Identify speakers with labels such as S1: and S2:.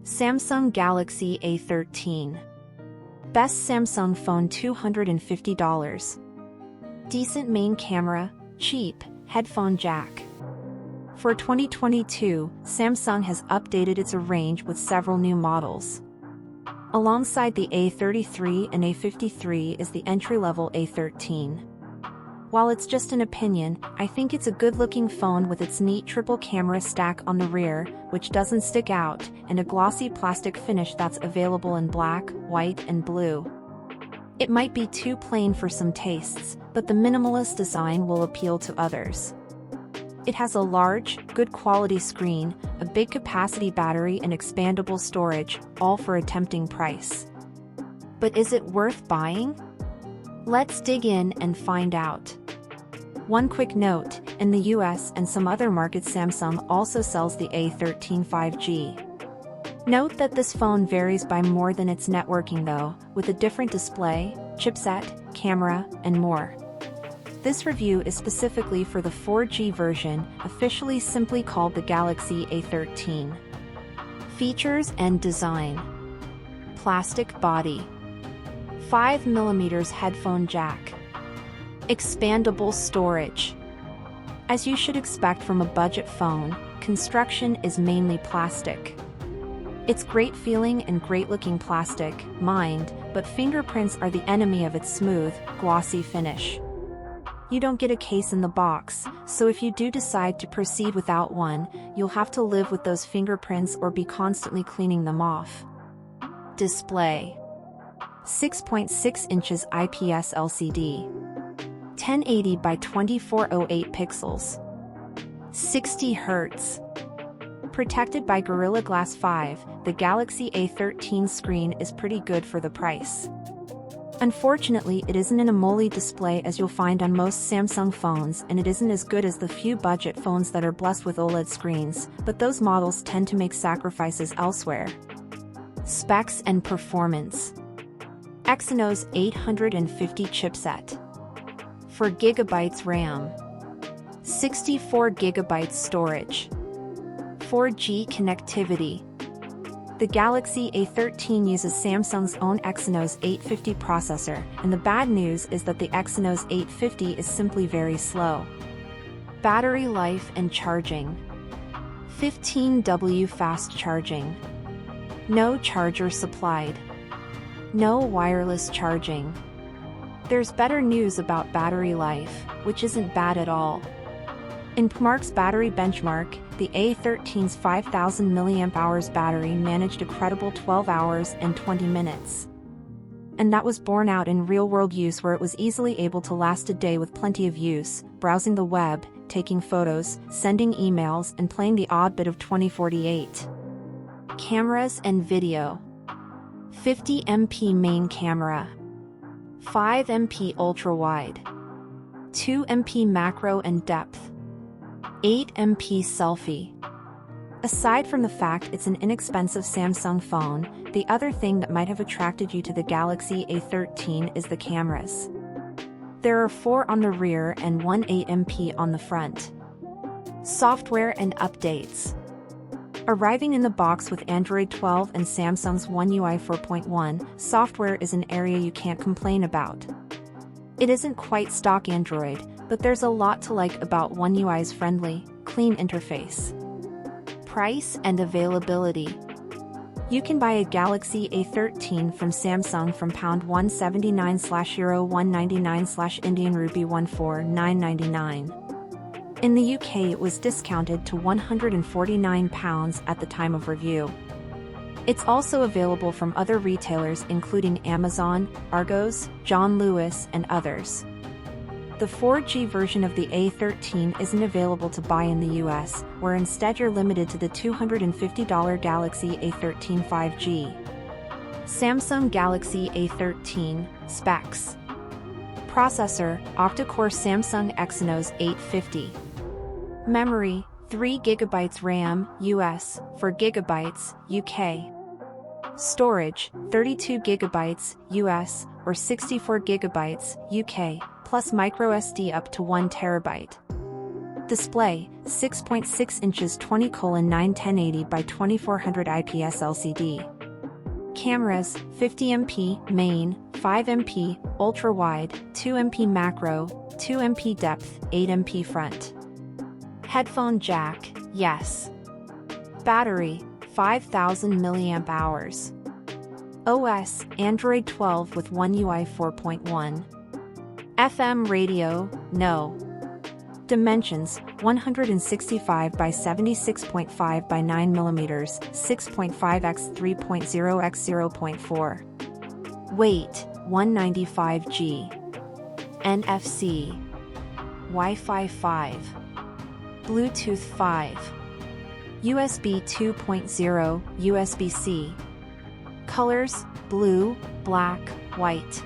S1: Samsung Galaxy A13. Best Samsung phone $250. Decent main camera, cheap, headphone jack. For 2022, Samsung has updated its range with several new models. Alongside the A33 and A53 is the entry-level A13. While it's just an opinion, I think it's a good-looking phone with its neat triple camera stack on the rear, which doesn't stick out, and a glossy plastic finish that's available in black, white, and blue. It might be too plain for some tastes, but the minimalist design will appeal to others. It has a large, good quality screen, a big capacity battery and expandable storage, all for a tempting price. But is it worth buying? Let's dig in and find out. One quick note, in the US and some other markets Samsung also sells the A13 5G. Note that this phone varies by more than its networking though, with a different display, chipset, camera, and more. This review is specifically for the 4G version, officially simply called the Galaxy A13. Features and design. Plastic body. 5mm headphone jack. Expandable storage. As you should expect from a budget phone, construction is mainly plastic. It's great feeling and great looking plastic, mind, but fingerprints are the enemy of its smooth, glossy finish. You don't get a case in the box, so if you do decide to proceed without one, you'll have to live with those fingerprints or be constantly cleaning them off. Display. 6.6 inches IPS LCD. 1080 by 2408 pixels. 60 Hz. Protected by Gorilla Glass 5, the Galaxy A13 screen is pretty good for the price. Unfortunately, it isn't an AMOLED display as you'll find on most Samsung phones, and it isn't as good as the few budget phones that are blessed with OLED screens, but those models tend to make sacrifices elsewhere. Specs and performance. Exynos 850 chipset. 4GB RAM. 64GB storage. 4G connectivity. The Galaxy A13 uses Samsung's own Exynos 850 processor, and the bad news is that the Exynos 850 is simply very slow. Battery life and charging. 15W fast charging. No charger supplied. No wireless charging. There's better news about battery life, which isn't bad at all. In Pmark's battery benchmark, the A13's 5000 mAh battery managed a credible 12 hours and 20 minutes. And that was borne out in real-world use where it was easily able to last a day with plenty of use, browsing the web, taking photos, sending emails, and playing the odd bit of 2048. Cameras and video. 50MP main camera. 5MP ultra-wide. 2MP macro and depth. 8MP selfie. Aside from the fact it's an inexpensive Samsung phone, the other thing that might have attracted you to the Galaxy A13 is the cameras. There are 4 on the rear and one 8MP on the front. Software and updates. Arriving in the box with Android 12 and Samsung's OneUI 4.1, software is an area you can't complain about. It isn't quite stock Android, but there's a lot to like about OneUI's friendly, clean interface. Price and availability. You can buy a Galaxy A13 from Samsung from £179/€, €199/Indian rupee, £149.99. In the UK it was discounted to £149 at the time of review. It's also available from other retailers including Amazon, Argos, John Lewis, and others. The 4G version of the A13 isn't available to buy in the US, where instead you're limited to the $250 Galaxy A13 5G. Samsung Galaxy A13 specs. Processor, Octa-core Samsung Exynos 850. Memory, 3GB RAM, US, 4GB, UK. Storage, 32GB, US, or 64GB, UK, plus microSD up to 1TB. Display, 6.6 inches 20:9 1080 by 2400 IPS LCD. Cameras, 50MP main, 5MP ultra-wide, 2MP macro, 2MP depth, 8MP front. Headphone jack, yes. Battery, 5000 mAh. OS, Android 12 with OneUI 4.1. FM radio, no. Dimensions, 165 by 76.5 by 9 mm, 6.5 x 3.0 x 0.4. Weight, 195 g. NFC. Wi-Fi 5. Bluetooth 5. USB 2.0, USB-C. Colors, blue, black, white.